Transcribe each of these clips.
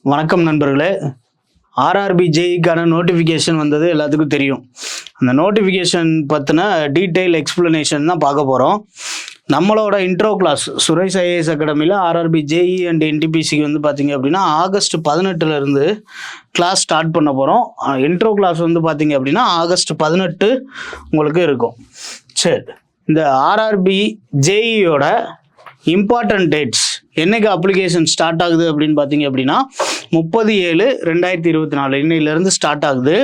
வணக்கம் நண்பர்களே. RRB ஜேஇக்கான notification வந்தது எல்லாத்துக்கும் தெரியும். அந்த நோட்டிஃபிகேஷன் பற்றின டீட்டெயில் எக்ஸ்பிளனேஷன் தான் பார்க்க போகிறோம். நம்மளோட இன்ட்ரோ கிளாஸ் சுரேஷ் ஐஏஎஸ் அகாடமியில் ஆர்ஆர்பி ஜேஇ அண்ட் என்டிபிசிக்கு வந்து பார்த்திங்க அப்படின்னா ஆகஸ்ட் 18 கிளாஸ் ஸ்டார்ட் பண்ண போகிறோம். இன்ட்ரோ கிளாஸ் வந்து பார்த்திங்க அப்படின்னா ஆகஸ்ட் 18 உங்களுக்கு இருக்கும். சரி, இந்த ஆர்ஆர்பி ஜேஇயோட இம்பார்ட்டன்ட் டேட்ஸ் என்னைக்கு அப்ளிகேஷன் ஸ்டார்ட் ஆகுது அப்படின்னு பார்த்தீங்க அப்படின்னா 30/7/2024 இன்னையிலேருந்து ஸ்டார்ட் ஆகுது.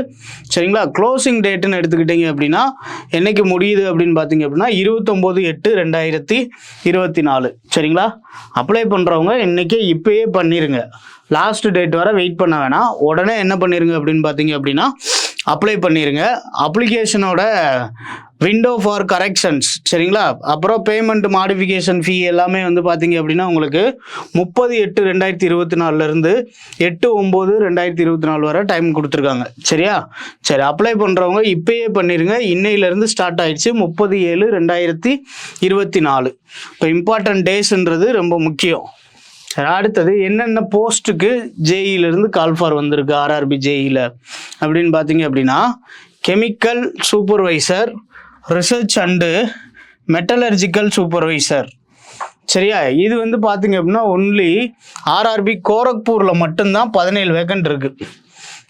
சரிங்களா? க்ளோசிங் டேட்டுன்னு எடுத்துக்கிட்டீங்க அப்படின்னா என்னைக்கு முடியுது அப்படின்னு பார்த்தீங்க அப்படின்னா 29/8/2024. சரிங்களா? அப்ளை பண்ணுறவங்க இன்னைக்கே இப்போயே பண்ணிடுங்க. லாஸ்ட் டேட் வர வெயிட் பண்ண வேணாம். உடனே என்ன பண்ணிடுங்க அப்படின்னு பார்த்தீங்க அப்படின்னா அப்ளை பண்ணிடுங்க. அப்ளிகேஷனோட விண்டோ ஃபார் கரெக்ஷன்ஸ், சரிங்களா, அப்புறம் பேமெண்ட் மாடிஃபிகேஷன் ஃபீ எல்லாமே வந்து பார்த்தீங்க அப்படின்னா உங்களுக்கு 30/8/2024 8/9/2024 வரை டைம் கொடுத்துருக்காங்க. சரியா? சரி, அப்ளை பண்ணுறவங்க இப்போயே பண்ணிடுங்க. இன்னையிலேருந்து ஸ்டார்ட் ஆயிடுச்சு 30/7/2024. இப்போ இம்பார்ட்டன்ட் டேஸ்ன்றது ரொம்ப முக்கியம். சரி, அடுத்தது என்னென்ன போஸ்ட்டுக்கு ஜேஇலேருந்து கால் ஃபார் வந்திருக்கு ஆர்ஆர்பி ஜேஇயில் அப்படின்னு பார்த்தீங்க அப்படின்னா chemical supervisor, research and metallurgical supervisor. சரியா? இது வந்து பார்த்தீங்க அப்படின்னா ஒன்லி ஆர்ஆர்பி கோரக்பூரில் மட்டும்தான் 17 வேக்கன்ட் இருக்குது.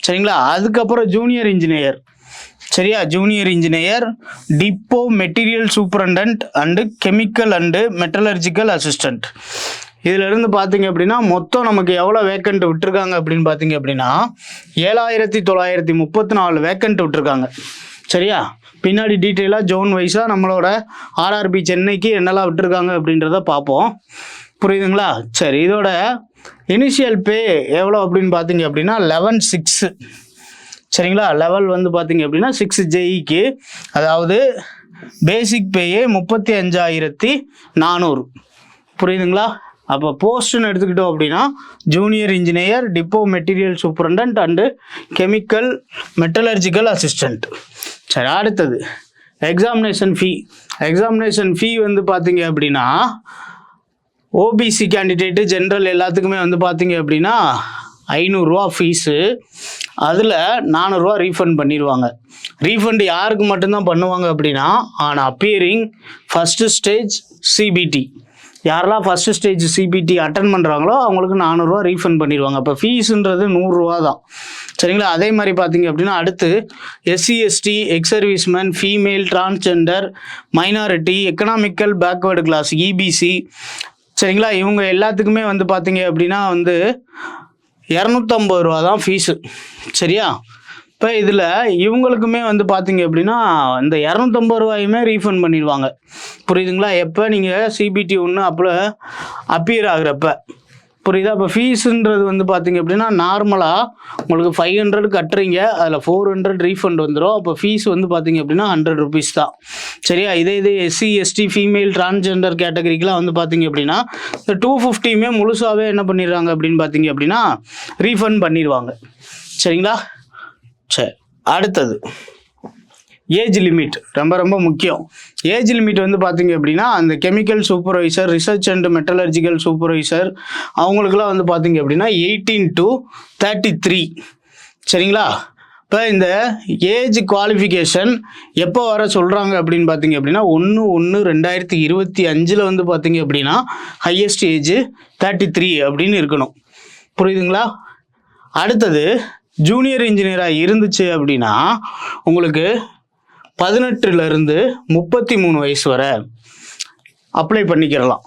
சரிங்களா? அதுக்கப்புறம் ஜூனியர் இன்ஜினியர். சரியா? Junior engineer, depot material superintendent and chemical and metallurgical assistant. இதிலிருந்து பார்த்தீங்க அப்படின்னா மொத்தம் நமக்கு எவ்வளோ வேக்கண்ட் விட்டுருக்காங்க அப்படின்னு பார்த்தீங்க அப்படின்னா 7,934 வேக்கண்ட் விட்டுருக்காங்க. சரியா? பின்னாடி டீட்டெயிலாக ஜோன் வைஸாக நம்மளோட ஆர்ஆர்பி சென்னைக்கு என்னெல்லாம் விட்டுருக்காங்க அப்படின்றத பார்ப்போம். புரியுதுங்களா? சரி, இதோட இனிஷியல் பே எவ்வளோ அப்படின்னு பார்த்தீங்க அப்படின்னா 11,600. சரிங்களா? லெவல் வந்து பார்த்தீங்க அப்படின்னா 6 ஜேஇக்கு, அதாவது பேசிக் பேயே 35,400. புரியுதுங்களா? அப்போ போஸ்ட்னு எடுத்துக்கிட்டோம் அப்படின்னா junior engineer, depot material superintendent and chemical metallurgical assistant. சரி, அடுத்தது எக்ஸாமினேஷன் ஃபீ. எக்ஸாமினேஷன் ஃபீ வந்து பார்த்தீங்க அப்படின்னா ஓபிசி கேண்டிடேட்டு ஜென்ரல் எல்லாத்துக்குமே வந்து பார்த்தீங்க அப்படின்னா 500 ஃபீஸு. அதில் 400 ரீஃபண்ட் பண்ணிடுவாங்க. ரீஃபண்ட் யாருக்கு மட்டும்தான் பண்ணுவாங்க அப்படின்னா on appearing first stage CBT. யாரெல்லாம் ஃபஸ்ட்டு ஸ்டேஜ் சிபிடி அட்டன் பண்ணுறாங்களோ அவங்களுக்கு 400 ரீஃபண்ட் பண்ணிடுவாங்க. அப்போ ஃபீஸுன்றது 100 தான். சரிங்களா? அதே மாதிரி பார்த்தீங்க அப்படின்னா அடுத்து SC ST, ex serviceman, female, transgender, minority, economical backward class, EBC. சரிங்களா? இவங்க எல்லாத்துக்குமே வந்து பார்த்தீங்க அப்படின்னா வந்து 250 தான் ஃபீஸு. சரியா? இப்போ இதில் இவங்களுக்குமே வந்து பார்த்தீங்க அப்படின்னா இந்த 250 ரீஃபண்ட் பண்ணிடுவாங்க. புரியுதுங்களா? எப்போ நீங்கள் சிபிடி 1 அப்பியர் ஆகுறப்ப. புரியுதா? இப்போ ஃபீஸுன்றது வந்து பார்த்தீங்க அப்படின்னா நார்மலாக உங்களுக்கு 500 கட்டுறீங்க, அதில் 400 ரீஃபண்ட் வந்துடும். அப்போ ஃபீஸ் வந்து பார்த்தீங்க அப்படின்னா 100 ருபீஸ் தான். சரியா? இதே எஸ்சி எஸ்டி, ஃபீமேல், டிரான்ஸ்ஜெண்டர் கேட்டகரிக்கெலாம் வந்து பார்த்தீங்க அப்படின்னா இந்த 250 முழுசாகவே என்ன பண்ணிடுறாங்க அப்படின்னு பார்த்தீங்க அப்படின்னா ரீஃபண்ட் பண்ணிடுவாங்க. சரிங்களா? சரி, அடுத்தது ஏஜ் லிமிட் ரொம்ப ரொம்ப முக்கியம். ஏஜ் லிமிட் வந்து பார்த்தீங்க அப்படின்னா அந்த chemical supervisor, research and metallurgical supervisor அவங்களுக்குலாம் வந்து பார்த்தீங்க அப்படின்னா 18 to 33. சரிங்களா? இப்போ இந்த ஏஜ் குவாலிஃபிகேஷன் எப்போ வர சொல்கிறாங்க அப்படின்னு பார்த்தீங்க அப்படின்னா 1/1/2025 வந்து பார்த்தீங்க அப்படின்னா ஹையஸ்ட் ஏஜ் 33 அப்படின்னு இருக்கணும். புரியுதுங்களா? அடுத்தது ஜூனியர் இன்ஜினியராக இருந்துச்சு அப்படின்னா உங்களுக்கு 18 33 வயசு வரை அப்ளை பண்ணிக்கிறலாம்.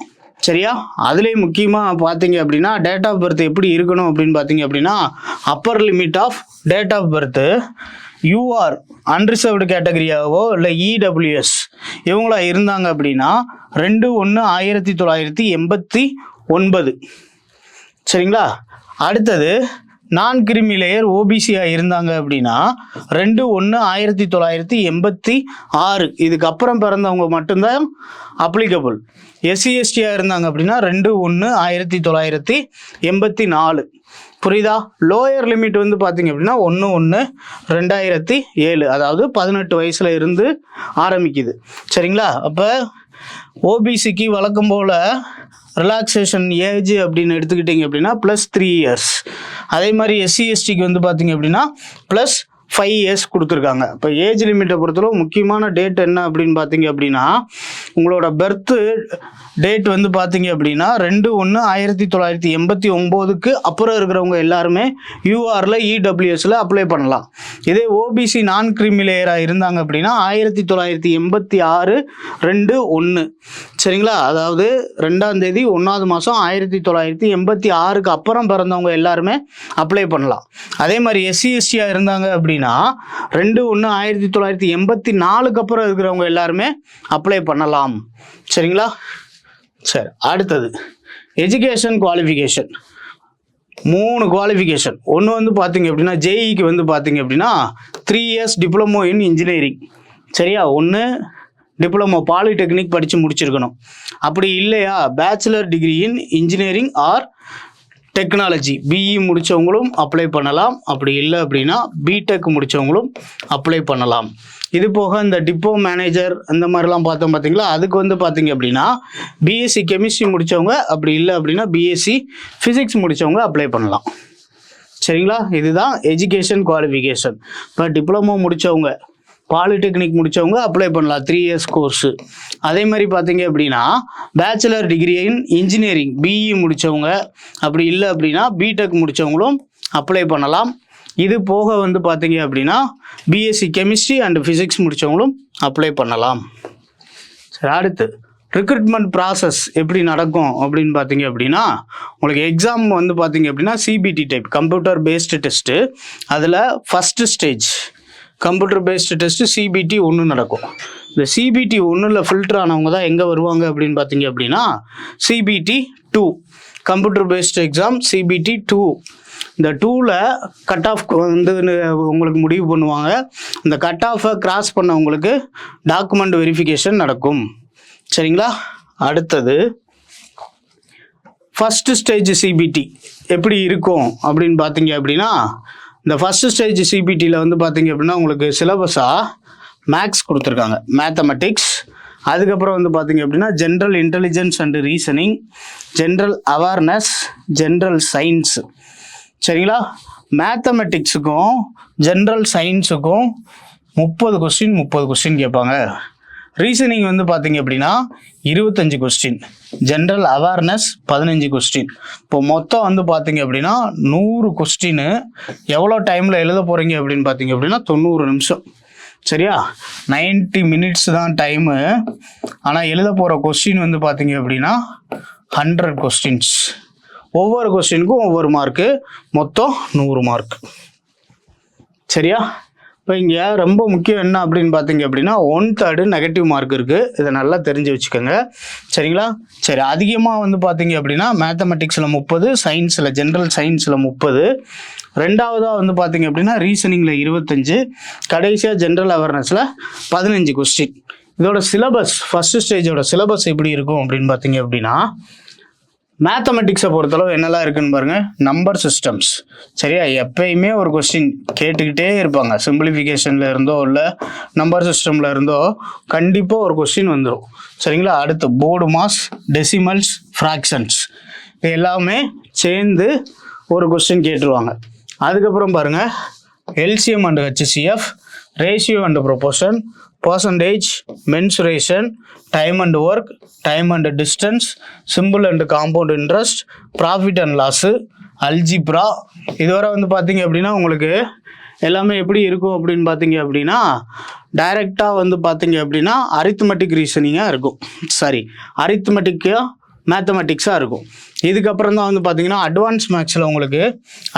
சரியா? அதுலேயும் முக்கியமாக பார்த்தீங்க அப்படின்னா டேட் ஆஃப் பர்த் எப்படி இருக்கணும் அப்படின்னு பார்த்தீங்க அப்படின்னா upper limit of date of birth UR unreserved கேட்டகரியாவோ இல்லை இடபிள்யூஎஸ் இவங்களா இருந்தாங்க அப்படின்னா 2/1/1989. சரிங்களா? அடுத்தது நான் கிரிமி லேயர் ஓபிசியாக இருந்தாங்க அப்படின்னா 2/1/1986. இதுக்கப்புறம் பிறந்தவங்க மட்டும்தான் அப்ளிகபிள். எஸ்சி எஸ்டியாக இருந்தாங்க அப்படின்னா 2/1/1984. புரியுதா? லோயர் லிமிட் வந்து பார்த்தீங்க அப்படின்னா 1/1/2007, அதாவது 18 வயசுல இருந்து ஆரம்பிக்குது. சரிங்களா? அப்போ ஓபிசிக்கு வழக்கம் போல் ரிலாக்ஸேஷன் ஏஜ் அப்படின்னு எடுத்துக்கிட்டிங்க அப்படின்னா +3 இயர்ஸ். அதே மாதிரி SC STக்கு வந்து பார்த்தீங்க அப்படின்னா +5 இயர்ஸ் கொடுத்துருக்காங்க. இப்போ ஏஜ் லிமிட்டை பொறுத்தளவு முக்கியமான டேட் என்ன அப்படின்னு பார்த்தீங்க அப்படின்னா உங்களோட பர்த்து டேட் வந்து பார்த்தீங்க அப்படின்னா 2/1/1989க்கு அப்புறம் இருக்கிறவங்க எல்லாருமே யூஆரில் EWSல அப்ளை பண்ணலாம். இதே OBC நான் கிரீமி லேயராக இருந்தாங்க அப்படின்னா 1986/2/1 சரிங்களா, அதாவது 2ஆம் தேதி 1வது மாதம் 1986க்கு அப்புறம் பிறந்தவங்க எல்லாருமே அப்ளை பண்ணலாம். அதே மாதிரி SC STயாக இருந்தாங்க அப்படின்னா 2/1/1984க்கு அப்புறம் இருக்கிறவங்க எல்லாருமே அப்ளை பண்ணலாம். சரிங்களா. சரி, அடுத்தது எஜுகேஷன் குவாலிஃபிகேஷன். 3 குவாலிஃபிகேஷன். ஒன்று வந்து பார்த்தீங்க அப்படின்னா JEEக்கு வந்து பார்த்தீங்க அப்படின்னா 3 இயர்ஸ் டிப்ளமோ இன் இன்ஜினியரிங். சரியா, ஒன்று டிப்ளமோ பாலிடெக்னிக் படித்து முடிச்சிருக்கணும். அப்படி இல்லையா bachelor degree in engineering or technology BE முடித்தவங்களும் அப்ளை பண்ணலாம். அப்படி இல்லை அப்படின்னா பிடெக் முடித்தவங்களும் அப்ளை பண்ணலாம். இது போக இந்த டிப்போ மேனேஜர் அந்த மாதிரிலாம் பார்த்தோம் பார்த்தீங்களா, அதுக்கு வந்து பார்த்தீங்க அப்படின்னா BSc கெமிஸ்ட்ரி முடித்தவங்க, அப்படி இல்லை அப்படின்னா BSc ஃபிசிக்ஸ் முடித்தவங்க அப்ளை பண்ணலாம். சரிங்களா, இதுதான் எஜுகேஷன் குவாலிஃபிகேஷன். இப்போ டிப்ளமோ முடித்தவங்க பாலிடெக்னிக் முடித்தவங்க அப்ளை பண்ணலாம் 3 இயர்ஸ் கோர்ஸு. அதே மாதிரி பார்த்தீங்க அப்படின்னா bachelor degree in engineering BE முடித்தவங்க, அப்படி இல்லை அப்படின்னா பிடெக் முடித்தவங்களும் அப்ளை பண்ணலாம். இது போக வந்து பார்த்தீங்க அப்படின்னா BSc கெமிஸ்ட்ரி அண்ட் ஃபிசிக்ஸ் முடித்தவங்களும் அப்ளை பண்ணலாம். சரி, அடுத்து ரிக்ரூட்மெண்ட் ப்ராசஸ் எப்படி நடக்கும் அப்படின்னு பார்த்தீங்க அப்படின்னா உங்களுக்கு எக்ஸாம் வந்து பார்த்தீங்க அப்படின்னா CBT type computer based test. அதில் first stage computer based test CBT 1 நடக்கும். இந்த CBT 1ல் ஃபில்டர் ஆனவங்க தான் எங்கே வருவாங்க அப்படின்னு பார்த்தீங்க அப்படின்னா CBT 2 computer based exam CBT 2. இந்த 2ல் கட் ஆஃப் வந்து உங்களுக்கு முடிவு பண்ணுவாங்க. இந்த கட் ஆஃபை கிராஸ் பண்ணவங்களுக்கு டாக்குமெண்ட் வெரிஃபிகேஷன் நடக்கும். சரிங்களா. அடுத்தது ஃபஸ்ட்டு ஸ்டேஜ் CBT எப்படி இருக்கும் அப்படின்னு பார்த்தீங்க அப்படின்னா இந்த ஃபஸ்ட்டு ஸ்டேஜ் CBTயில் வந்து பார்த்தீங்க அப்படின்னா உங்களுக்கு சிலபஸாக மேக்ஸ் கொடுத்துருக்காங்க, மேத்தமெட்டிக்ஸ். அதுக்கப்புறம் வந்து பார்த்தீங்க அப்படின்னா general intelligence and reasoning, general awareness, general science. சரிங்களா. மேத்தமெட்டிக்ஸுக்கும் ஜென்ரல் சயின்ஸுக்கும் 30 கொஸ்டின் கேட்பாங்க. ரீசனிங் வந்து பார்த்தீங்க அப்படின்னா 25 கொஸ்டின், ஜென்ரல் அவேர்னஸ் 15 கொஸ்டின். இப்போ மொத்தம் வந்து பார்த்தீங்க அப்படின்னா 100 கொஸ்டின்னு. எவ்வளோ டைமில் எழுத போகிறீங்க அப்படின்னு பார்த்தீங்க அப்படின்னா 90 நிமிஷம். சரியா, 90 மினிட்ஸ் தான் டைமு. ஆனால் எழுத போகிற கொஸ்டின் வந்து பார்த்தீங்க அப்படின்னா 100 கொஸ்டின்ஸ். ஒவ்வொரு கொஸ்டினுக்கும் ஒவ்வொரு மார்க்கு, மொத்தம் 100 மார்க். சரியா. இப்போ இங்கே ரொம்ப முக்கியம் என்ன அப்படின்னு பார்த்தீங்க அப்படின்னா 1/3 நெகட்டிவ் மார்க் இருக்குது. இதை நல்லா தெரிஞ்சு வச்சுக்கோங்க. சரிங்களா. சரி, அதிகமாக வந்து பார்த்தீங்க அப்படின்னா மேத்தமெட்டிக்ஸில் 30, சயின்ஸில் ஜென்ரல் சயின்ஸில் 30, ரெண்டாவதாக வந்து பார்த்தீங்க அப்படின்னா ரீசனிங்கில் 25, கடைசியாக ஜென்ரல் அவேர்னஸில் 15 கொஸ்டின். இதோட சிலபஸ் ஃபஸ்ட்டு ஸ்டேஜோட சிலபஸ் எப்படி இருக்கும் அப்படின்னு பார்த்தீங்க அப்படின்னா மேத்தமெட்டிக்ஸை பொறுத்தளவு என்னெல்லாம் இருக்குன்னு பாருங்கள். Number systems. சரியா, எப்பயுமே ஒரு கொஸ்டின் கேட்டுக்கிட்டே இருப்பாங்க. சிம்பிளிஃபிகேஷனில் இருந்தோ இல்லை நம்பர் சிஸ்டமில் இருந்தோ கண்டிப்பாக ஒரு கொஸ்டின் வந்துடும். சரிங்களா. அடுத்து போர்டு மாஸ், டெசிமல்ஸ், ஃப்ராக்ஷன்ஸ், இது எல்லாமே சேர்ந்து ஒரு கொஸ்டின் கேட்டுருவாங்க. அதுக்கப்புறம் பாருங்கள் LCM and HCF, ratio and proportion, percentage, mensuration, time and work, time and distance, simple and compound interest, profit and loss, algebra. இதுவரை வந்து பார்த்தீங்க அப்படின்னா உங்களுக்கு எல்லாமே எப்படி இருக்கும் அப்படின்னு பார்த்தீங்க அப்படின்னா டைரெக்டாக வந்து பார்த்தீங்க அப்படின்னா அரித்மெட்டிக் ரீசனிங்காக இருக்கும். அரித்மெட்டிக்காக மேத்தமெட்டிக்ஸாக இருக்கும். இதுக்கப்புறம் தான் வந்து பார்த்தீங்கன்னா அட்வான்ஸ் மேக்ஸில் உங்களுக்கு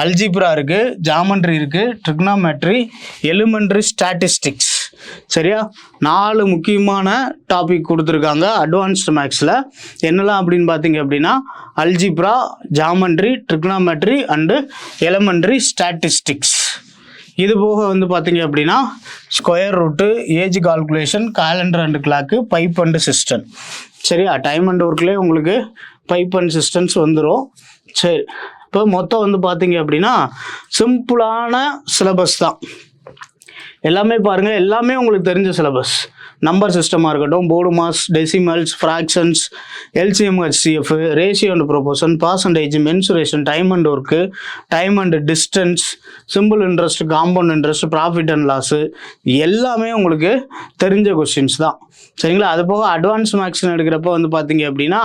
அல்ஜிப்ரா இருக்குது, ஜாமெண்ட்ரி இருக்குது, ட்ரிக்னாமெட்ரி, எலிமெண்ட்ரி ஸ்டாட்டிஸ்டிக்ஸ். சரியா, 4 முக்கியமான டாபிக் கொடுத்துருக்காங்க அட்வான்ஸ்டு மேக்ஸில். என்னெல்லாம் அப்படின்னு பார்த்தீங்க அப்படின்னா algebra, geometry, trigonometry and elementary statistics. இது போக வந்து பார்த்தீங்க அப்படின்னா square route, age calculation, calendar and clock, pipe and system. சரியா, டைம் அண்ட் ஒர்க்லேயே உங்களுக்கு பைப் அண்ட் சிஸ்டம்ஸ் வந்துடும். சரி, இப்போ மொத்தம் வந்து பார்த்தீங்க அப்படின்னா சிம்பிளான சிலபஸ் தான் எல்லாமே. பாருங்கள், எல்லாமே உங்களுக்கு தெரிஞ்ச சிலபஸ். நம்பர் சிஸ்டமாக இருக்கட்டும், board mass, decimals, fractions, LCM, HCF, ratio and proportion, percentage, mensuration, time and work, time and distance, simple interest, compound interest, profit and loss, எல்லாமே உங்களுக்கு தெரிஞ்ச கொஸ்டின்ஸ் தான். சரிங்களா? அது போக அட்வான்ஸ் மேக்ஸ்னு எடுக்கிறப்ப வந்து பார்த்தீங்க அப்படின்னா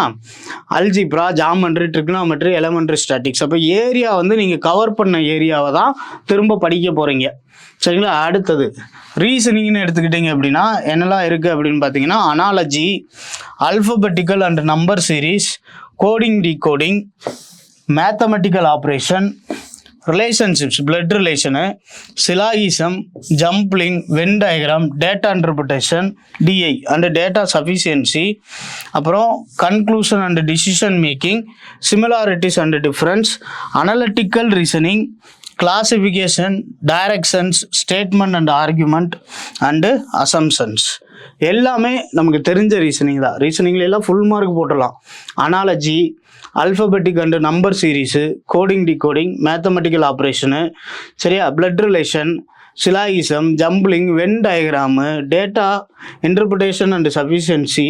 algebra, geometry, trigonometry, elementary statics. அப்போ ஏரியா வந்து நீங்கள் கவர் பண்ண ஏரியாவை தான் திரும்ப படிக்க போகிறீங்க. சரிங்களா? அடுத்தது ரீசனிங்னு எடுத்துக்கிட்டிங்க அப்படின்னா என்னெல்லாம் இருக்குது அப்படின்னு பார்த்தீங்கன்னா analogy, alphabetical and number series, coding, decoding, mathematical operation, relationships, blood relation, syllogism, jumbling, Venn diagram, data interpretation, DI and data sufficiency, அப்புறம் conclusion and decision making, similarities and difference, analytical reasoning, classification, directions, statement and argument and assumptions. எல்லாமே நமக்கு தெரிஞ்ச reasoning தான். ரீசனிங்ல எல்லாம் full mark போட்டுடலாம். Analogy, alphabetic and number series, coding, decoding, mathematical operation, சரியா, blood relation, syllogism, jumbling, Venn diagram, data interpretation and sufficiency,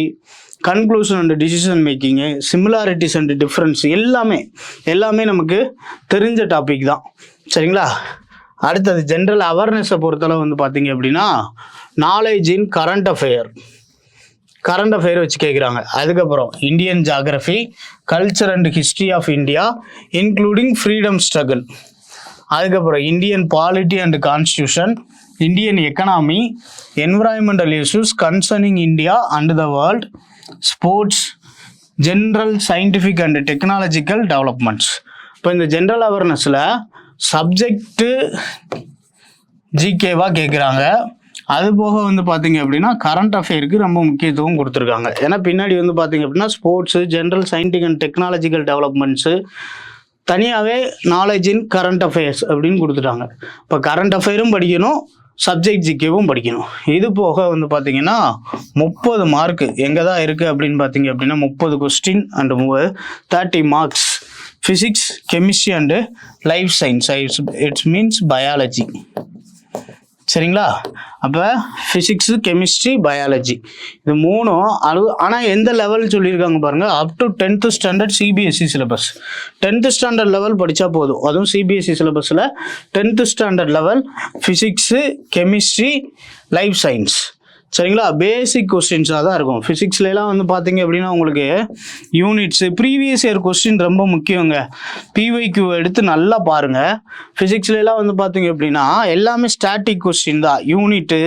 conclusion and decision making, similarities and difference, எல்லாமே நமக்கு தெரிஞ்ச டாபிக் தான். சரிங்களா? அடுத்தது ஜென்ரல் அவேர்னஸை பொறுத்தளவு வந்து பார்த்தீங்க அப்படின்னா நாலேஜ் இன் கரண்ட் அஃபேர் வச்சு கேட்குறாங்க. அதுக்கப்புறம் Indian geography, culture and history of India including freedom struggle, அதுக்கப்புறம் Indian polity and constitution, Indian economy, environmental issues concerning India and the world, sports, general scientific and technological developments. இப்போ இந்த general அவேர்னஸில் subject ஜிகேவாக கேட்குறாங்க. அது போக வந்து பார்த்தீங்க அப்படின்னா current அஃபேருக்கு ரொம்ப முக்கியத்துவம் கொடுத்துருக்காங்க. ஏன்னா பின்னாடி வந்து பார்த்தீங்க அப்படின்னா sports, general scientific and technological developments, தனியாகவே நாலேஜ் இன் கரண்ட் அஃபேர்ஸ் அப்படின்னு கொடுத்துட்டாங்க. இப்போ கரண்ட் அஃபேரும் படிக்கணும், சப்ஜெக்ட் ஜிகேவும் படிக்கணும். இது போக வந்து பார்த்தீங்கன்னா 30 மார்க்கு எங்கே தான் இருக்குது அப்படின்னு பார்த்தீங்க அப்படின்னா 30 question and 30 marks. Physics, chemistry and life science, it's means biology. சரிங்களா? அப்போ ஃபிசிக்ஸு, கெமிஸ்ட்ரி, பயாலஜி, இது மூணும். ஆனால் எந்த லெவல் சொல்லியிருக்காங்க பாருங்கள், up to 10th standard CBSE syllabus. 10th standard level படித்தா போதும். அதுவும் சிபிஎஸ்சி சிலபஸில் 10th standard level physics, chemistry, life science. சரிங்களா? பேசிக் கொஸ்டின்ஸாக தான் இருக்கும். ஃபிசிக்ஸ்லாம் வந்து பார்த்தீங்க அப்படின்னா உங்களுக்கு யூனிட்ஸு, ப்ரீவியஸ் இயர் கொஸ்டின் ரொம்ப முக்கியங்க. பிஒய்க்யூ எடுத்து நல்லா பாருங்கள். ஃபிசிக்ஸ்லாம் வந்து பார்த்தீங்க அப்படின்னா எல்லாமே ஸ்டாட்டிக் கொஸ்டின் தான். யூனிட்டு,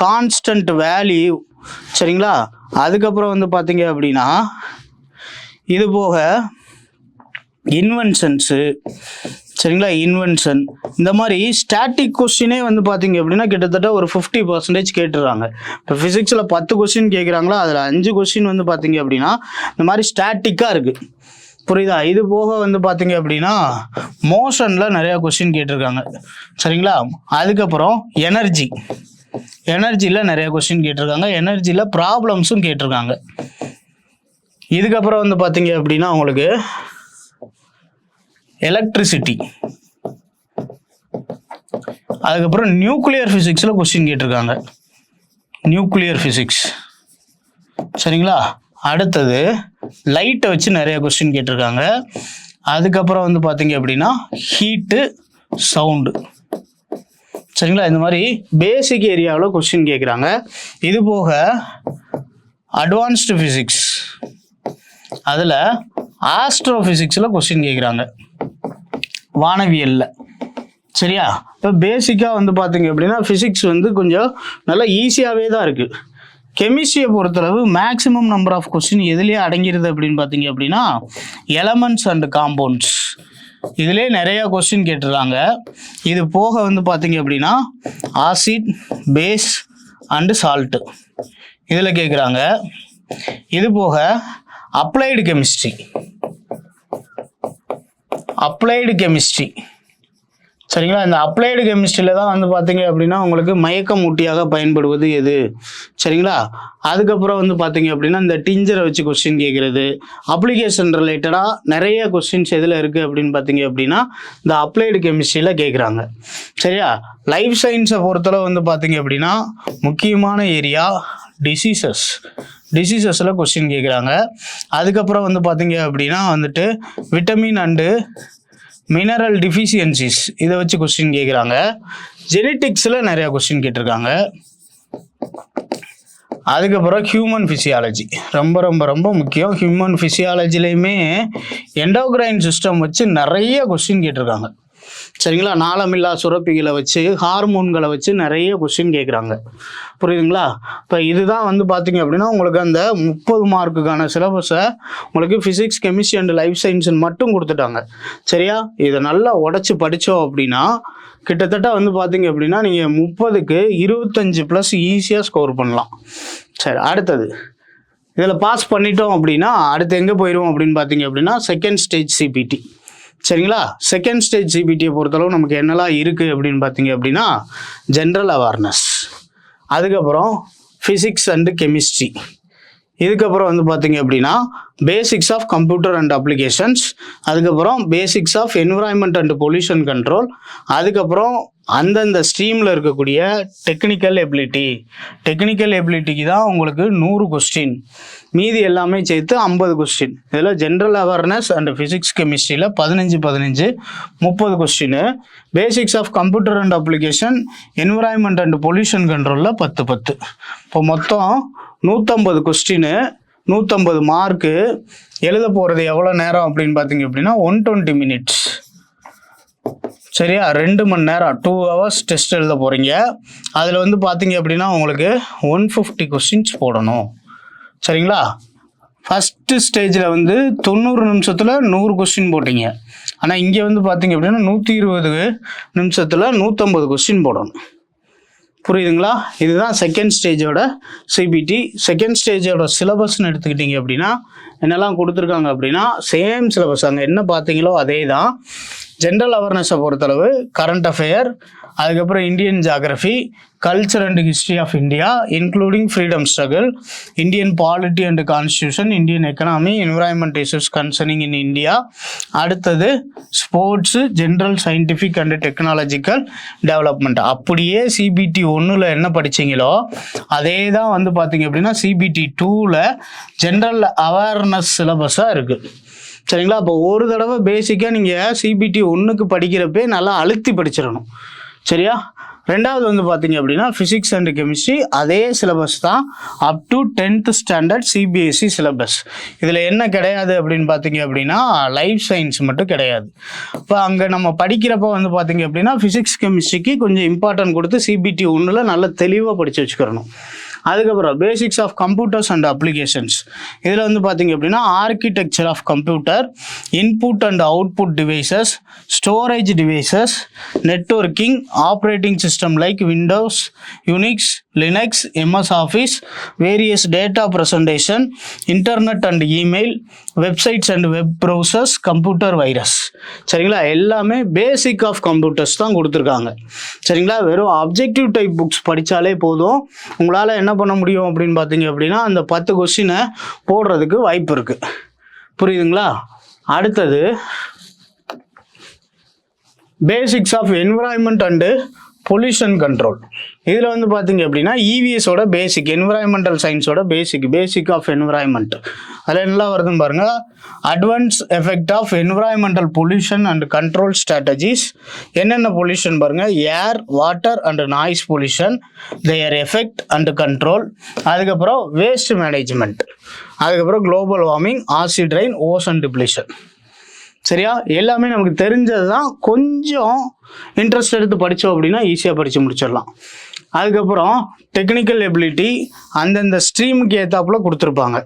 கான்ஸ்டன்ட் வேல்யூ, சரிங்களா? அதுக்கப்புறம் வந்து பார்த்தீங்க அப்படின்னா இது போக இன்வென்ஷன்ஸு, சரிங்களா, இன்வென்ஷன், இந்த மாதிரி ஸ்டாட்டிக் கொஸ்டினே வந்து பார்த்தீங்க அப்படின்னா கிட்டத்தட்ட ஒரு 50% கேட்டுறாங்க. இப்போ ஃபிசிக்ஸில் 10 கொஸ்டின் கேட்குறாங்களா, அதில் 5 கொஸ்டின் வந்து பார்த்தீங்க அப்படின்னா இந்த மாதிரி ஸ்டாட்டிக்காக இருக்குது. புரியுதா? இது போக வந்து பார்த்தீங்க அப்படின்னா மோஷனில் நிறையா கொஸ்டின் கேட்டிருக்காங்க. சரிங்களா? அதுக்கப்புறம் எனர்ஜியில் நிறைய கொஸ்டின் கேட்டிருக்காங்க. எனர்ஜியில் ப்ராப்ளம்ஸும் கேட்டிருக்காங்க. இதுக்கப்புறம் வந்து பார்த்தீங்க அப்படின்னா உங்களுக்கு எலக்ட்ரிசிட்டி, அதுக்கப்புறம் நியூக்ளியர் ஃபிசிக்ஸில் கொஸ்டின் கேட்டிருக்காங்க. நியூக்ளியர் ஃபிசிக்ஸ், சரிங்களா? அடுத்தது லைட்டை வச்சு நிறைய கொஸ்டின் கேட்டிருக்காங்க. அதுக்கப்புறம் வந்து பார்த்தீங்க அப்படின்னா ஹீட்டு, சவுண்டு, சரிங்களா? இந்த மாதிரி பேசிக் ஏரியாவில் கொஸ்டின் கேட்குறாங்க. இது போக அட்வான்ஸ்டு ஃபிசிக்ஸ், அதில் ஆஸ்ட்ரோ ஃபிசிக்ஸில் கொஸ்டின் கேட்குறாங்க, வானவியலில். சரியா? இப்போ பேசிக்காக வந்து பார்த்தீங்க அப்படின்னா ஃபிசிக்ஸ் வந்து கொஞ்சம் நல்லா ஈஸியாகவே தான் இருக்குது. கெமிஸ்ட்ரியை பொறுத்தளவு மேக்ஸிமம் நம்பர் ஆஃப் கொஸ்டின் எதுலேயே அடங்கிடுது அப்படின்னு பார்த்தீங்க அப்படின்னா எலமெண்ட்ஸ் அண்ட் காம்பவுண்ட்ஸ், இதிலே நிறையா கொஸ்டின் கேட்டுருக்காங்க. இது போக வந்து பார்த்தீங்க அப்படின்னா ஆசிட், பேஸ் அண்டு சால்ட்டு இதில் கேட்குறாங்க. இது போக அப்ளைடு கெமிஸ்ட்ரி, சரிங்களா? இந்த அப்ளைடு கெமிஸ்ட்ரியில் தான் வந்து பார்த்தீங்க அப்படின்னா உங்களுக்கு மயக்கம் ஊட்டியாக பயன்படுவது எது, சரிங்களா? அதுக்கப்புறம் வந்து பார்த்தீங்க அப்படின்னா இந்த டிஞ்சரை வச்சு கொஸ்டின் கேட்குறது, அப்ளிகேஷன் ரிலேட்டடாக நிறைய கொஸ்டின்ஸ் எதில் இருக்குது அப்படின்னு பார்த்தீங்க அப்படின்னா இந்த அப்ளைடு கெமிஸ்ட்ரியில் கேட்குறாங்க. சரியா? லைஃப் சயின்ஸை பொறுத்தளவு வந்து பார்த்தீங்க அப்படின்னா முக்கியமான ஏரியா டிசீசஸில் கொஸ்டின் கேட்குறாங்க. அதுக்கப்புறம் வந்து பார்த்தீங்க அப்படின்னா வந்துட்டு விட்டமின் அண்டு மினரல் டிஃபிஷியன்சிஸ் இதை வச்சு கொஸ்டின் கேட்குறாங்க. ஜெனட்டிக்ஸில் நிறையா கொஸ்டின் கேட்டிருக்காங்க. அதுக்கப்புறம் ஹியூமன் ஃபிசியாலஜி ரொம்ப ரொம்ப ரொம்ப முக்கியம். ஹியூமன் ஃபிசியாலஜிலையுமே எண்டோக்ரைன் சிஸ்டம் வச்சு நிறைய கொஸ்டின் கேட்டிருக்காங்க. சரிங்களா, நாளமில்லா சுரப்பிகளை வச்சு ஹார்மோன்களை வச்சு நிறைய கொஸ்டின் கேட்குறாங்க. புரியுதுங்களா? இப்போ இதுதான் வந்து பார்த்தீங்க அப்படின்னா உங்களுக்கு அந்த 30 மார்க்குக்கான சிலபஸை உங்களுக்கு ஃபிசிக்ஸ், கெமிஸ்ட்ரி அண்ட் லைஃப் சயின்ஸ்ன்னு மட்டும் கொடுத்துட்டாங்க. சரியா, இதை நல்லா உடச்சி படித்தோம் அப்படின்னா கிட்டத்தட்ட வந்து பார்த்தீங்க அப்படின்னா நீங்கள் 30க்கு 25+ ஈஸியாக ஸ்கோர் பண்ணலாம். சரி, அடுத்தது இதில் பாஸ் பண்ணிட்டோம் அப்படின்னா அடுத்து எங்கே போயிடுவோம் அப்படின்னு பார்த்தீங்க அப்படின்னா செகண்ட் ஸ்டேஜ் சிபிடி. சரிங்களா, செகண்ட் ஸ்டேஜ் சிபிடியை பொறுத்தளவு நமக்கு என்னெல்லாம் இருக்குது அப்படின்னு பார்த்தீங்க அப்படின்னா ஜென்ரல் அவேர்னஸ், அதுக்கப்புறம் ஃபிசிக்ஸ் அண்டு கெமிஸ்ட்ரி, இதுக்கப்புறம் வந்து பார்த்தீங்க அப்படின்னா basics of computer and applications, அதுக்கப்புறம் basics of environment and pollution control, அதுக்கப்புறம் அந்தந்த ஸ்ட்ரீமில் இருக்கக்கூடிய டெக்னிக்கல் எபிலிட்டிக்கு தான் உங்களுக்கு 100 கொஸ்டின், மீதி எல்லாமே சேர்த்து 50 கொஸ்டின். இதில் ஜென்ரல் அவேர்னஸ் அண்ட் ஃபிசிக்ஸ் கெமிஸ்ட்ரியில் 15 30 question, basics of computer and application, environment and pollution கண்ட்ரோலில் 10. இப்போ மொத்தம் 150 கொஸ்டின், 150 மார்க்கு. எழுத போகிறது எவ்வளோ நேரம் அப்படின்னு பார்த்தீங்க அப்படின்னா 120 மினிட்ஸ். சரியா, 2 மணி நேரம் 2 ஹவர்ஸ் டெஸ்ட் எழுத போகிறீங்க. அதில் வந்து பார்த்தீங்க அப்படின்னா உங்களுக்கு 150 கொஸ்டின்ஸ் போடணும். சரிங்களா, ஃபஸ்ட்டு ஸ்டேஜில் வந்து 90 நிமிஷத்தில் 100 கொஸ்டின் போட்டிங்க. ஆனால் இங்கே வந்து பார்த்தீங்க அப்படின்னா 120 நிமிஷத்தில் 150 கொஸ்டின் போடணும். புரியுதுங்களா? இதுதான் செகண்ட் ஸ்டேஜோட சிபிடி. செகண்ட் ஸ்டேஜோட சிலபஸ்ன்னு எடுத்துக்கிட்டிங்க அப்படின்னா என்னெல்லாம் கொடுத்துருக்காங்க அப்படின்னா சேம் சிலபஸ், அங்கே என்ன பார்த்தீங்களோ அதே தான். ஜென்ரல் அவேர்னஸை பொறுத்தளவு கரண்ட் அஃபேர், அதுக்கப்புறம் Indian geography, culture and history of India including freedom struggle, Indian polity and constitution, Indian economy, environment issues concerning in India, அடுத்தது sports, general scientific and technological development. அப்படியே CBT 1ல் என்ன படித்தீங்களோ அதே தான் வந்து பார்த்தீங்க அப்படின்னா சிபிடி 2ல் ஜென்ரல் அவேர்னஸ் சிலபஸாக இருக்குது. சரிங்களா, அப்போ ஒரு தடவை பேசிக்காக நீங்கள் சிபிடி 1க்கு படிக்கிறப்பே நல்லா அழுத்தி படிச்சிடணும். சரியா, ரெண்டாவது வந்து பார்த்தீங்க அப்படின்னா ஃபிசிக்ஸ் அண்ட் கெமிஸ்ட்ரி அதே சிலபஸ் தான் up to 10th standard CBSE syllabus. இதில் என்ன கிடையாது அப்படின்னு பார்த்தீங்க அப்படின்னா லைஃப் சயின்ஸ் மட்டும் கிடையாது. இப்போ அங்கே நம்ம படிக்கிறப்ப வந்து பார்த்தீங்க அப்படின்னா ஃபிசிக்ஸ் கெமிஸ்ட்ரிக்கு கொஞ்சம் இம்பார்ட்டன்ட் கொடுத்து சிபிடி 1ல் நல்லா தெளிவாக படித்து வச்சுக்கிறணும். அதுக்கப்புறம் basics of computers and applications, இதில் வந்து பார்த்தீங்க அப்படின்னா architecture of computer, input and output devices, storage devices, networking, operating system like Windows, Unix, Linux, MS Office, various data presentation, internet and email, websites and web browsers, computer virus. சரிங்களா, எல்லாமே basic of computers தான் கொடுத்துருக்காங்க. சரிங்களா, வெறும் objective type books படித்தாலே போதும், உங்களால் என்ன பண்ண முடியும் அப்படின்னு பார்த்தீங்க அப்படின்னா அந்த 10 கொஸ்டினை போடுறதுக்கு வாய்ப்பு இருக்குது. புரியுதுங்களா? அடுத்தது basics of environment and pollution control. இதில் வந்து பார்த்தீங்க அப்படின்னா இவிஎஸோட பேசிக், என்விரான்மெண்டல் சயின்ஸோட பேசிக் ஆஃப் என்விரான்மெண்ட். அதில் என்ன வருதுன்னு பாருங்கள். Advance effect of environmental pollution and control strategies. என்னென்ன பொல்யூஷன் பாருங்கள், air, water and noise pollution, their effect and control, அதுக்கப்புறம் வேஸ்ட் மேனேஜ்மெண்ட், அதுக்கப்புறம் global warming, acid rain, ocean depletion. சரியா, எல்லாமே நமக்கு தெரிஞ்சது தான். கொஞ்சம் இன்ட்ரெஸ்ட் எடுத்து படித்தோம் அப்படின்னா ஈஸியாக படித்து முடிச்சிடலாம். அதுக்கப்புறம் டெக்னிக்கல் எபிலிட்டி அந்தந்த ஸ்ட்ரீமுக்கு ஏற்றாப்புல கொடுத்துருப்பாங்க.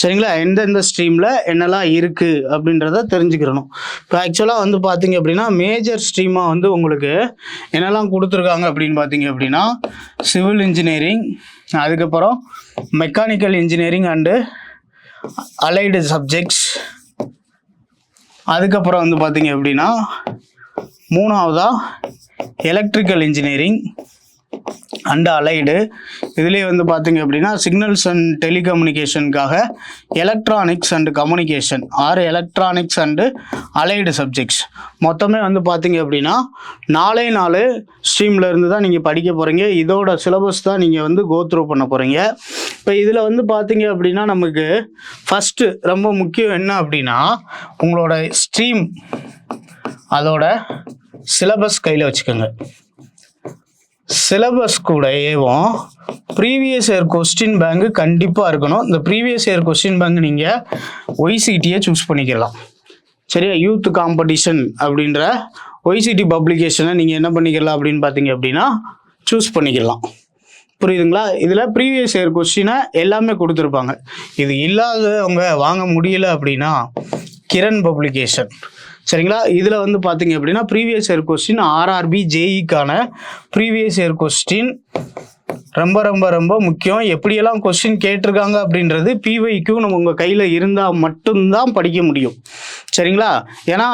சரிங்களா, எந்தெந்த ஸ்ட்ரீமில் என்னெல்லாம் இருக்குது அப்படின்றத தெரிஞ்சுக்கிறணும். இப்போ ஆக்சுவலாக வந்து பார்த்தீங்க அப்படின்னா மேஜர் ஸ்ட்ரீமாக வந்து உங்களுக்கு என்னெல்லாம் கொடுத்துருக்காங்க அப்படின்னு பார்த்தீங்க அப்படின்னா சிவில் இன்ஜினியரிங், அதுக்கப்புறம் mechanical engineering and allied subjects, அதுக்கப்புறம் வந்து பார்த்தீங்க அப்படின்னா 3ஆவதா எலக்ட்ரிக்கல் இன்ஜினியரிங், அண்ட் அலைடு. இதுலேயே வந்து பார்த்தீங்க அப்படின்னா சிக்னல்ஸ் அண்ட் டெலிகம்யூனிகேஷனுக்காக electronics and communication or electronics and allied subjects. மொத்தமே வந்து பார்த்தீங்க அப்படின்னா 4 ஸ்ட்ரீமில் இருந்து தான் நீங்கள் படிக்க போகிறீங்க. இதோட சிலபஸ் தான் நீங்கள் வந்து கோ த்ரூ பண்ண போகிறீங்க. இப்போ இதில் வந்து பார்த்தீங்க அப்படின்னா நமக்கு ஃபஸ்ட்டு ரொம்ப முக்கியம் என்ன அப்படின்னா உங்களோட ஸ்ட்ரீம் அதோட சிலபஸ் கையில் வச்சுக்கோங்க. சிலபஸ் கூடவும் ப்ரீவியஸ் இயர் கொஸ்டின் பேங்க் கண்டிப்பாக இருக்கணும். இந்த ப்ரீவியஸ் இயர் கொஸ்டின் பேங்க் நீங்கள் ஒய்சிடியை சூஸ் பண்ணிக்கலாம். சரியா? யூத் காம்படிஷன் அப்படின்ற ஒய்சிடி பப்ளிகேஷனை நீங்கள் என்ன பண்ணிக்கலாம் அப்படின்னு பார்த்தீங்க அப்படின்னா சூஸ் பண்ணிக்கலாம். புரியுதுங்களா? இதில் ப்ரீவியஸ் இயர் கொஸ்டினை எல்லாமே கொடுத்துருப்பாங்க. இது இல்லாதவங்க வாங்க முடியல அப்படின்னா கிரண் பப்ளிகேஷன். சரிங்களா? இதில் வந்து பார்த்தீங்க அப்படின்னா ப்ரீவியஸ் இயர் கொஸ்டின் ஆர்ஆர்பி ஜேஇக்கான ப்ரீவியஸ் இயர் கொஸ்டின் ரொம்ப ரொம்ப ரொம்ப முக்கியம். எப்படியெல்லாம் கொஸ்டின் கேட்டிருக்காங்க அப்படின்றது பிவைக்கும் நம்ம உங்கள் கையில் இருந்தால் மட்டும்தான் படிக்க முடியும். சரிங்களா? ஏன்னா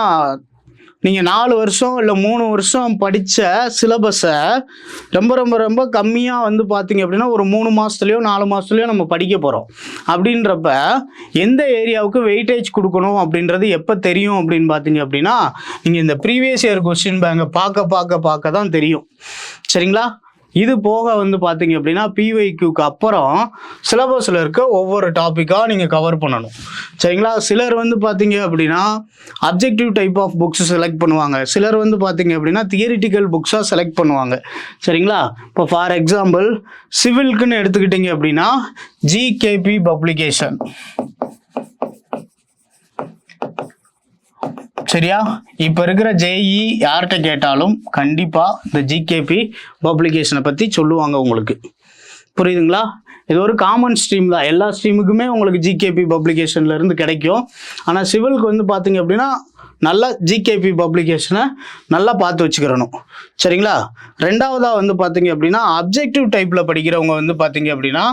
நீங்கள் 4 வருஷம் இல்லை 3 வருஷம் படித்த சிலபஸை ரொம்ப ரொம்ப ரொம்ப கம்மியாக வந்து பார்த்தீங்க அப்படின்னா ஒரு 3 மாதத்துலையோ 4 மாதத்துலையோ நம்ம படிக்க போகிறோம். அப்படின்றப்ப எந்த ஏரியாவுக்கு வெயிட்டேஜ் கொடுக்கணும் அப்படின்றது எப்போ தெரியும் அப்படின்னு பார்த்தீங்க அப்படின்னா நீங்கள் இந்த ப்ரீவியஸ் இயர் கொஸ்டின் பேங்கை பார்க்க தான் தெரியும். சரிங்களா? இது போக வந்து பார்த்தீங்க அப்படின்னா பிவைக்யூக்கு அப்புறம் சிலபஸில் இருக்க ஒவ்வொரு டாப்பிக்காக நீங்கள் கவர் பண்ணணும். சரிங்களா? சிலர் வந்து பார்த்தீங்க அப்படின்னா objective type of books select பண்ணுவாங்க. சிலர் வந்து பார்த்தீங்க அப்படின்னா தியரிட்டிக்கல் புக்ஸாக செலக்ட் பண்ணுவாங்க. சரிங்களா? இப்போ ஃபார் எக்ஸாம்பிள் சிவிலுக்குன்னு எடுத்துக்கிட்டிங்க அப்படின்னா ஜிகேபி பப்ளிகேஷன். சரியா? இப்போ இருக்கிற ஜேஇ யார்கிட்ட கேட்டாலும் கண்டிப்பாக இந்த ஜிகேபி பப்ளிகேஷனை பற்றி சொல்லுவாங்க உங்களுக்கு. புரியுதுங்களா? இது ஒரு காமன் ஸ்ட்ரீம் தான். எல்லா ஸ்ட்ரீமுக்குமே உங்களுக்கு ஜிகேபி பப்ளிகேஷன்லேருந்து கிடைக்கும். ஆனால் சிவிலுக்கு வந்து பார்த்தீங்க அப்படின்னா நல்லா ஜிகேபி பப்ளிகேஷனை நல்லா பார்த்து வச்சுக்கிறணும். சரிங்களா? ரெண்டாவதாக வந்து பார்த்தீங்க அப்படின்னா அப்ஜெக்டிவ் டைப்பில் படிக்கிறவங்க வந்து பார்த்தீங்க அப்படின்னா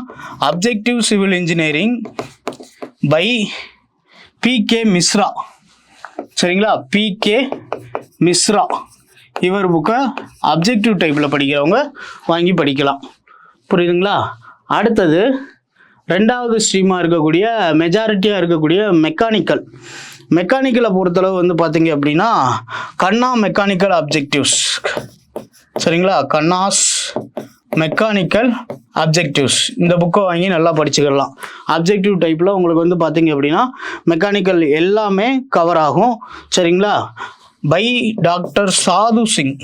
objective civil engineering by PK Mishra. சரிங்களா? பிகே மிஸ்ரா இவர் புக்கை அப்ஜெக்டிவ் டைப்பில் படிக்கிறவங்க வாங்கி படிக்கலாம். புரியுதுங்களா? அடுத்தது ரெண்டாவது ஸ்ட்ரீமாக இருக்கக்கூடிய மெஜாரிட்டியாக இருக்கக்கூடிய மெக்கானிக்கலை பொறுத்தளவு வந்து பார்த்தீங்க அப்படின்னா கண்ணா மெக்கானிக்கல் அப்ஜெக்டிவ்ஸ். சரிங்களா? கண்ணாஸ் மெக்கானிக்கல் அப்ஜெக்டிவ்ஸ் இந்த புக்கை வாங்கி நல்லா படிச்சுக்கலாம். அப்ஜெக்டிவ் டைப்பில் உங்களுக்கு வந்து பார்த்தீங்க அப்படின்னா மெக்கானிக்கல் எல்லாமே கவர் ஆகும். சரிங்களா? பை டாக்டர் சாது சிங்.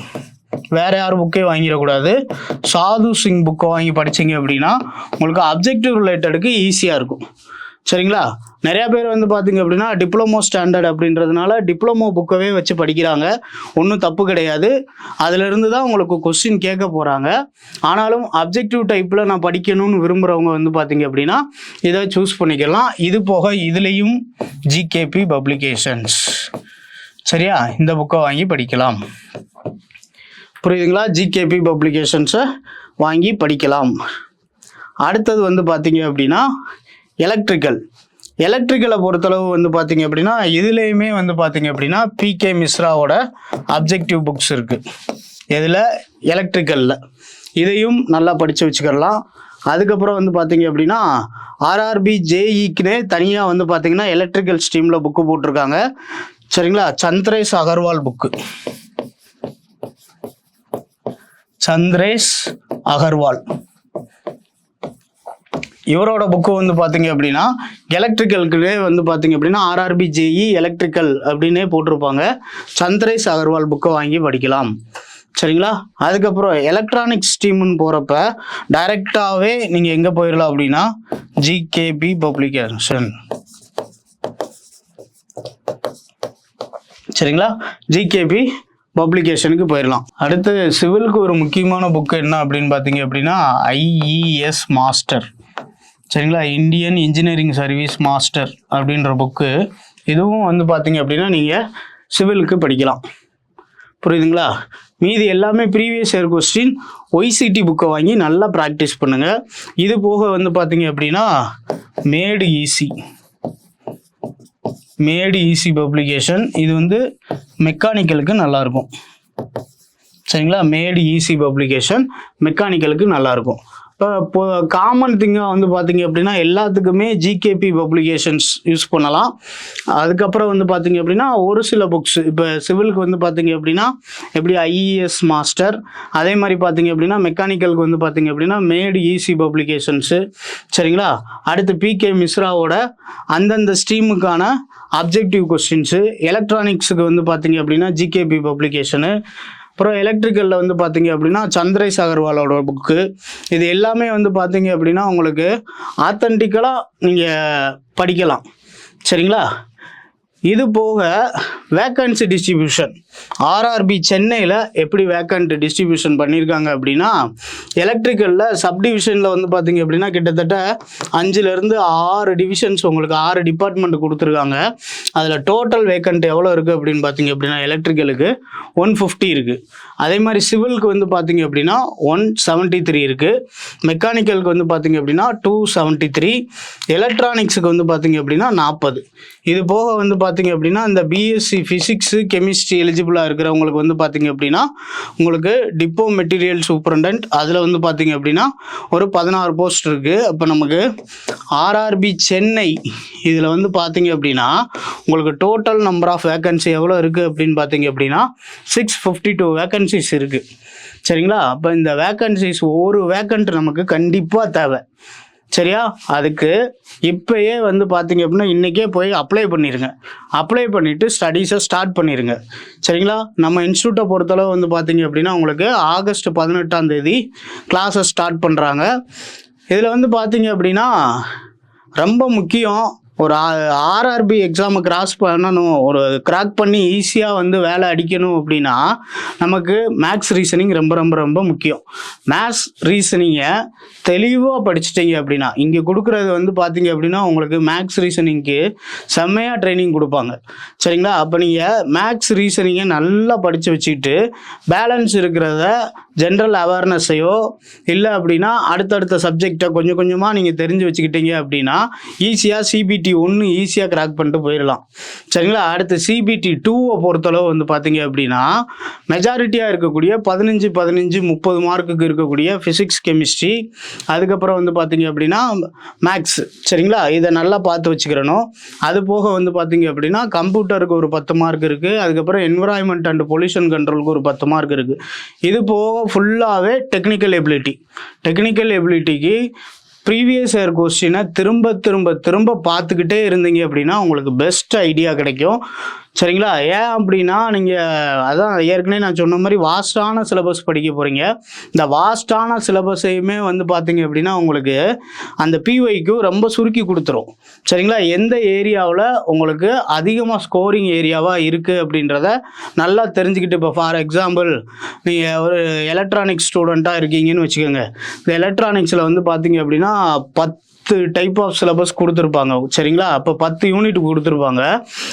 வேறு யார் புக்கே வாங்கிடக்கூடாது. சாது சிங் புக்கை வாங்கி படிச்சிங்க அப்படின்னா உங்களுக்கு அப்ஜெக்டிவ் ரிலேட்டடுக்கு ஈஸியாக இருக்கும். சரிங்களா? நிறையா பேர் வந்து பார்த்தீங்க அப்படின்னா டிப்ளமோ ஸ்டாண்டர்ட் அப்படின்றதுனால டிப்ளமோ புக்கவே வச்சு படிக்கிறாங்க. ஒன்றும் தப்பு கிடையாது. அதிலிருந்து தான் உங்களுக்கு கொஸ்டின் கேட்க போகிறாங்க. ஆனாலும் அப்ஜெக்டிவ் டைப்பில் நான் படிக்கணும்னு விரும்புகிறவங்க வந்து பார்த்தீங்க அப்படின்னா இதை சூஸ் பண்ணிக்கலாம். இது போக இதுலேயும் ஜிகேபி பப்ளிகேஷன்ஸ். சரியா? இந்த புக்கை வாங்கி படிக்கலாம். புரியுதுங்களா? ஜிகேபி பப்ளிகேஷன்ஸை வாங்கி படிக்கலாம். அடுத்தது வந்து பார்த்தீங்க அப்படின்னா எலக்ட்ரிக்கலை பொறுத்தளவு வந்து பார்த்தீங்க அப்படின்னா இதுலேயுமே வந்து பார்த்தீங்க அப்படின்னா பிகே மிஸ்ராவோட அப்ஜெக்டிவ் புக்ஸ் இருக்குது. இதில் எலக்ட்ரிக்கலில் இதையும் நல்லா படித்து வச்சுக்கலாம். அதுக்கப்புறம் வந்து பார்த்தீங்க அப்படின்னா ஆர்ஆர்பி ஜேஇக்குனே தனியாக வந்து பார்த்தீங்கன்னா எலக்ட்ரிக்கல் ஸ்ட்ரீமில் புக்கு போட்டிருக்காங்க. சரிங்களா? சந்திரேஷ் அகர்வால் இவரோட புக்கு வந்து பார்த்தீங்க அப்படின்னா எலக்ட்ரிக்கலுக்குள்ளே வந்து பார்த்தீங்க அப்படின்னா ஆர்ஆர்பி ஜேஇ எலக்ட்ரிக்கல் அப்படின்னே போட்டிருப்பாங்க. சந்திரேஷ் அகர்வால் புக்கை வாங்கி படிக்கலாம். சரிங்களா? அதுக்கப்புறம் எலக்ட்ரானிக்ஸ் ஸ்ட்ரீம்னு போகிறப்ப டைரெக்டாகவே நீங்கள் எங்கே போயிடலாம் அப்படின்னா ஜிகேபி பப்ளிகேஷன். சரிங்களா? ஜிகேபி பப்ளிகேஷனுக்கு போயிடலாம். அடுத்து சிவிலுக்கு ஒரு முக்கியமான புக்கு என்ன அப்படின்னு பார்த்தீங்க அப்படின்னா ஐஇஎஸ் மாஸ்டர். சரிங்களா? இந்தியன் இன்ஜினியரிங் சர்வீஸ் மாஸ்டர் அப்படின்ற புக்கு. இதுவும் வந்து பார்த்தீங்க அப்படின்னா நீங்கள் சிவிலுக்கு படிக்கலாம். புரியுதுங்களா? மீதி எல்லாமே ப்ரீவியஸ் இயர் கொஸ்டின் ஒய்சிடி புக்கை வாங்கி நல்லா ப்ராக்டிஸ் பண்ணுங்கள். இது போக வந்து பார்த்தீங்க அப்படின்னா மேடு ஈஸி பப்ளிகேஷன். இது வந்து மெக்கானிக்கலுக்கு நல்லாயிருக்கும். சரிங்களா. மேடு ஈஸி பப்ளிகேஷன், மெக்கானிக்கலுக்கு நல்லாயிருக்கும். இப்போ காமன் திங்காக வந்து பார்த்தீங்க அப்படின்னா எல்லாத்துக்குமே ஜிகேபி பப்ளிகேஷன்ஸ் யூஸ் பண்ணலாம். அதுக்கப்புறம் வந்து பார்த்தீங்க அப்படின்னா ஒரு சில புக்ஸ் இப்போ சிவிலுக்கு வந்து பார்த்தீங்க அப்படின்னா எப்படி ஐஇஎஸ் மாஸ்டர், அதே மாதிரி பார்த்தீங்க அப்படின்னா மெக்கானிக்கலுக்கு வந்து பார்த்தீங்க அப்படின்னா மேடு ஈஸி பப்ளிகேஷன்ஸு. சரிங்களா. அடுத்து பிகே மிஸ்ராவோட அந்தந்த ஸ்ட்ரீமுக்கான அப்ஜெக்டிவ் கொஸ்டின்ஸு. எலக்ட்ரானிக்ஸுக்கு வந்து பார்த்தீங்க அப்படின்னா ஜிகேபி பப்ளிகேஷனு. அப்புறம் எலக்ட்ரிக்கலில் வந்து பார்த்தீங்க அப்படின்னா சந்திரேஷ் அகர்வாலோட புக்கு. இது எல்லாமே வந்து பார்த்தீங்க அப்படின்னா உங்களுக்கு ஆத்தென்டிக்கலாக நீங்கள் படிக்கலாம். சரிங்களா. இது போக வேக்கன்சி டிஸ்ட்ரிபியூஷன் ஆர்ஆர்பி சென்னையில் எப்படி வேக்கண்ட் டிஸ்ட்ரிபியூஷன் பண்ணியிருக்காங்க அப்படின்னா எலக்ட்ரிக்கலில் சப்டிவிஷனில் வந்து பார்த்தீங்க அப்படின்னா கிட்டத்தட்ட 5லேருந்து 6 டிவிஷன்ஸ் உங்களுக்கு 6 டிபார்ட்மெண்ட் கொடுத்துருக்காங்க. அதில் டோட்டல் வேக்கண்ட் எவ்வளோ இருக்குது அப்படின்னு பார்த்தீங்க அப்படின்னா எலக்ட்ரிக்கலுக்கு 150 இருக்குது. அதே மாதிரி சிவிலுக்கு வந்து பார்த்தீங்க அப்படின்னா 173 இருக்குது. மெக்கானிக்கலுக்கு வந்து பார்த்தீங்க அப்படின்னா 273. எலக்ட்ரானிக்ஸுக்கு வந்து பார்த்தீங்க அப்படின்னா 40. இது போக வந்து பார்த்தீங்க அப்படின்னா இந்த பிஎஸ்சி ஃபிசிக்ஸு கெமிஸ்ட்ரி எலிஜிபிளாக இருக்கிறவங்களுக்கு வந்து பார்த்தீங்க அப்படின்னா உங்களுக்கு டிப்போ மெட்டீரியல் சூப்பரண்டன்ட் அதில் வந்து பார்த்தீங்க அப்படின்னா ஒரு 16 போஸ்ட் இருக்குது. அப்போ நமக்கு ஆர்ஆர்பி சென்னை இதில் வந்து பார்த்தீங்க அப்படின்னா உங்களுக்கு டோட்டல் நம்பர் ஆஃப் வேக்கன்சி எவ்வளோ இருக்குது அப்படின்னு பார்த்தீங்க அப்படின்னா 652 வேக்கன்சிஸ் இருக்குது. சரிங்களா. அப்போ இந்த வேக்கன்சிஸ் ஒவ்வொரு வேக்கண்ட் நமக்கு கண்டிப்பாக தேவை. சரியா. அதுக்கு இப்போயே வந்து பார்த்தீங்க அப்படின்னா இன்றைக்கே போய் அப்ளை பண்ணிடுங்க. அப்ளை பண்ணிவிட்டு ஸ்டடீஸை ஸ்டார்ட் பண்ணிடுங்க. சரிங்களா. நம்ம இன்ஸ்டியூட்டை பொறுத்தளவு வந்து பார்த்தீங்க அப்படின்னா உங்களுக்கு ஆகஸ்ட் 18ஆம் தேதி கிளாஸை ஸ்டார்ட் பண்ணுறாங்க. இதில் வந்து பார்த்தீங்க அப்படின்னா ரொம்ப முக்கியம், ஒரு ஆர்ஆர்பி எக்ஸாமை கிராஸ் பண்ணணும், ஒரு கிராக் பண்ணி ஈஸியாக வந்து வேலை அடிக்கணும் அப்படின்னா நமக்கு மேக்ஸ் ரீசனிங் ரொம்ப ரொம்ப ரொம்ப முக்கியம். மேக்ஸ் ரீசனிங்கை தெளிவாக படிச்சிட்டிங்க அப்படின்னா இங்கே கொடுக்குறது வந்து பார்த்தீங்க அப்படின்னா உங்களுக்கு மேக்ஸ் ரீசனிங்க்கு செம்மையாக ட்ரைனிங் கொடுப்பாங்க. சரிங்களா. அப்போ நீங்கள் மேக்ஸ் ரீசனிங்கை நல்லா படித்து வச்சுக்கிட்டு பேலன்ஸ் இருக்கிறத ஜென்ரல் அவேர்னஸையோ இல்லை அப்படின்னா அடுத்தடுத்த சப்ஜெக்டை கொஞ்சம் கொஞ்சமாக நீங்கள் தெரிஞ்சு வச்சுக்கிட்டீங்க அப்படின்னா ஈஸியாக சிபிடி 1 ஈஸியாக கிராக் பண்ணிட்டு போயிடலாம். சரிங்களா. அடுத்து சிபிடி 2 பொறுத்தளவு வந்து பார்த்தீங்க அப்படின்னா மெஜாரிட்டியாக இருக்கக்கூடிய 15, 30 மார்க்குக்கு இருக்கக்கூடிய ஃபிசிக்ஸ் கெமிஸ்ட்ரி, அதுக்கப்புறம் வந்து பார்த்தீங்க அப்படின்னா மேக்ஸ். சரிங்களா. இதை நல்லா பார்த்து வச்சுக்கிறணும். அது போக வந்து பார்த்தீங்க அப்படின்னா கம்ப்யூட்டருக்கு ஒரு 10 மார்க் இருக்குது. அதுக்கப்புறம் என்விரான்மெண்ட் அண்ட் பொல்யூஷன் கண்ட்ரோலுக்கு ஒரு 10 மார்க் இருக்குது. இது போக ஃபுல்லாகவே டெக்னிக்கல் எபிலிட்டிக்கு ப்ரீவியஸ் இயர் கொஸ்டினை திரும்ப திரும்ப திரும்ப பார்த்துக்கிட்டே இருந்தீங்க அப்படின்னா உங்களுக்கு பெஸ்ட் ஐடியா கிடைக்கும். சரிங்களா. ஏன் அப்படின்னா நீங்கள் அதான் ஏற்கனவே நான் சொன்ன மாதிரி வாஸ்டான சிலபஸ் படிக்க போகிறீங்க. இந்த வாஸ்டான சிலபஸையுமே வந்து பார்த்தீங்க அப்படின்னா உங்களுக்கு அந்த பிஒய்க்கு ரொம்ப சுருக்கி கொடுத்துரும். சரிங்களா. எந்த ஏரியாவில் உங்களுக்கு அதிகமாக ஸ்கோரிங் ஏரியாவாக இருக்குது அப்படின்றத நல்லா தெரிஞ்சுக்கிட்டு, இப்போ ஃபார் எக்ஸாம்பிள் நீங்கள் ஒரு எலக்ட்ரானிக்ஸ் ஸ்டூடெண்ட்டாக இருக்கீங்கன்னு வச்சுக்கோங்க. இந்த எலக்ட்ரானிக்ஸில் வந்து பார்த்தீங்க அப்படின்னா 10 டைப் ஆஃப் சிலபஸ் கொடுத்துருப்பாங்க. சரிங்களா. அப்போ 10 யூனிட் கொடுத்துருப்பாங்க.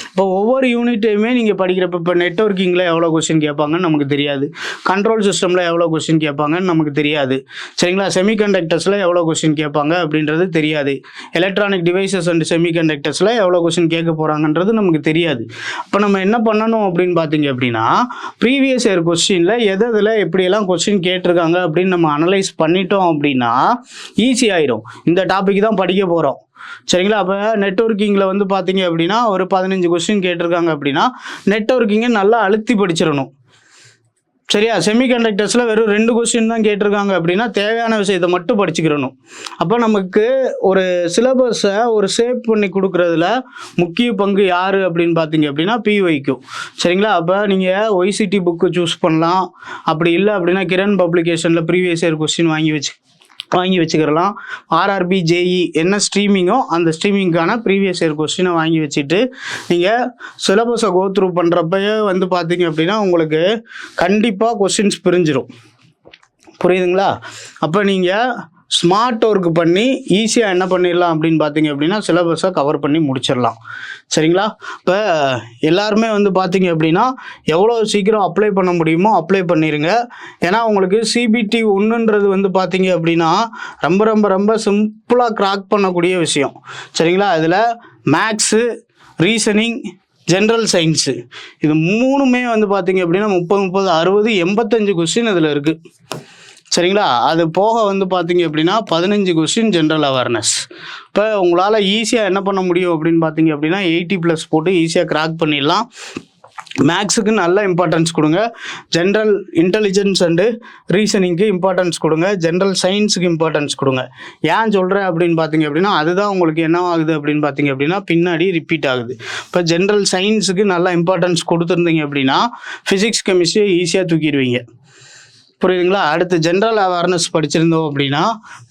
இப்போ ஒவ்வொரு யூனிட்டையுமே நீங்கள் படிக்கிறப்ப இப்போ நெட்வொர்க்கிங்கில் எவ்வளோ கொஸ்டின் கேட்பாங்கன்னு நமக்கு தெரியாது, கண்ட்ரோல் சிஸ்டமில் எவ்வளோ கொஸ்டின் கேட்பாங்கன்னு நமக்கு தெரியாது. சரிங்களா. செமிகண்டக்டர்ஸில் எவ்வளோ கொஸ்டின் கேட்பாங்க அப்படின்றது தெரியாது. எலக்ட்ரானிக் டிவைசஸ் அண்ட் செமிகண்டக்டர்ஸில் எவ்வளோ கொஸ்டின் கேட்க போகிறாங்கன்றது நமக்கு தெரியாது. அப்போ நம்ம என்ன பண்ணணும் அப்படின்னு பார்த்தீங்க அப்படின்னா ப்ரீவியஸ் இயர் கொஸ்டினில் எதில் எப்படியெல்லாம் கொஸ்டின் கேட்டிருக்காங்க அப்படின்னு நம்ம அனலைஸ் பண்ணிட்டோம் அப்படின்னா ஈஸியாயிரும். இந்த டாபிக் தான் படிக்க போகிறோம். சரிங்களா. அப்போ நெட்வொர்க்கிங்கில் வந்து பார்த்தீங்க அப்படின்னா ஒரு 15 கொஸ்டின் கேட்டிருக்காங்க அப்படின்னா நெட்வொர்க்கிங்கை நல்லா அழுத்தி படிச்சிடணும். சரியா. செமிகண்டக்டர்ஸில் வெறும் 2 கொஸ்டின் தான் கேட்டிருக்காங்க அப்படின்னா தேவையான விஷயத்தை மட்டும் படிச்சுக்கிறணும். அப்போ நமக்கு ஒரு சிலபஸை ஒரு சேவ் பண்ணி கொடுக்குறதுல முக்கிய பங்கு யார் அப்படின்னு பார்த்தீங்க அப்படின்னா பிஒய்க்கு. சரிங்களா. அப்போ நீங்கள் ஒய்சிடி புக்கு சூஸ் பண்ணலாம். அப்படி இல்லை அப்படின்னா கிரண் பப்ளிகேஷனில் ப்ரீவியஸ் இயர் கொஸ்டின் வாங்கி வச்சுக்கிறலாம். ஆர்ஆர்பி ஜேஇ என்ன ஸ்ட்ரீமிங்கோ அந்த ஸ்ட்ரீமிங்கான ப்ரீவியஸ் இயர் கொஸ்டினை வாங்கி வச்சுட்டு நீங்கள் சிலபஸை கோத்ரூ பண்ணுறப்பயே வந்து பார்த்தீங்க அப்படின்னா உங்களுக்கு கண்டிப்பாக கொஸ்டின்ஸ் பிரிஞ்சிடும். புரியுதுங்களா. அப்போ நீங்கள் ஸ்மார்ட் ஒர்க் பண்ணி ஈஸியாக என்ன பண்ணிடலாம் அப்படின்னு பார்த்தீங்க அப்படின்னா சிலபஸை கவர் பண்ணி முடிச்சிடலாம். சரிங்களா. இப்போ எல்லாருமே வந்து பார்த்தீங்க அப்படின்னா எவ்வளோ சீக்கிரம் அப்ளை பண்ண முடியுமோ அப்ளை பண்ணிடுங்க. ஏன்னா உங்களுக்கு சிபிடி 1ன்றது வந்து பார்த்தீங்க அப்படின்னா ரொம்ப ரொம்ப ரொம்ப சிம்பிளாக கிராக் பண்ணக்கூடிய விஷயம். சரிங்களா. இதில் மேக்ஸு, ரீசனிங், ஜென்ரல் சயின்ஸு. இது 3மே வந்து பார்த்தீங்க அப்படின்னா 30 30 60 85 கொஸ்டின் இதில் இருக்குது. சரிங்களா? அது போக வந்து பார்த்தீங்க அப்படின்னா 15 கொஸ்டின் ஜென்ரல் அவேர்னஸ். இப்போ உங்களால் ஈஸியாக என்ன பண்ண முடியும் அப்படின்னு பார்த்தீங்க அப்படின்னா 80+ போட்டு ஈஸியாக கிராக் பண்ணிடலாம். மேக்ஸுக்கு நல்ல இம்பார்ட்டன்ஸ் கொடுங்க. ஜென்ரல் இன்டெலிஜென்ஸ் அண்டு ரீசனிங்க்கு இம்பார்ட்டன்ஸ் கொடுங்க. ஜென்ரல் சயின்ஸுக்கு இம்பார்ட்டன்ஸ் கொடுங்க. ஏன் சொல்கிறேன் அப்படின்னு பார்த்தீங்க அப்படின்னா அதுதான் உங்களுக்கு என்ன ஆகுது அப்படின்னு பார்த்தீங்க அப்படின்னா பின்னாடி ரிப்பீட் ஆகுது. இப்போ ஜென்ரல் சயின்ஸுக்கு நல்லா இம்பார்ட்டன்ஸ் கொடுத்துருந்தீங்க அப்படின்னா ஃபிசிக்ஸ் கெமிஸ்ட்ரியை ஈஸியாக தூக்கிடுவீங்க. புரியுதுங்களா? அடுத்து ஜென்ரல் அவேர்னஸ் படிச்சிருந்தோம் அப்படின்னா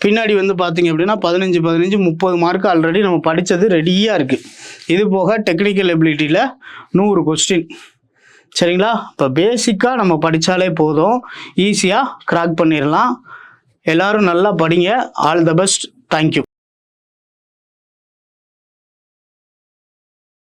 பின்னாடி வந்து பார்த்தீங்க அப்படின்னா 15 15 30 மார்க் ஆல்ரெடி நம்ம படித்தது ரெடியாக இருக்குது. இது போக டெக்னிக்கல் எபிலிட்டியில் 100 கொஸ்டின். சரிங்களா? இப்போ பேசிக்காக நம்ம படித்தாலே போதும், ஈஸியாக கிராக் பண்ணிடலாம். எல்லோரும் நல்லா படிங்க. All the best. தேங்க்யூ.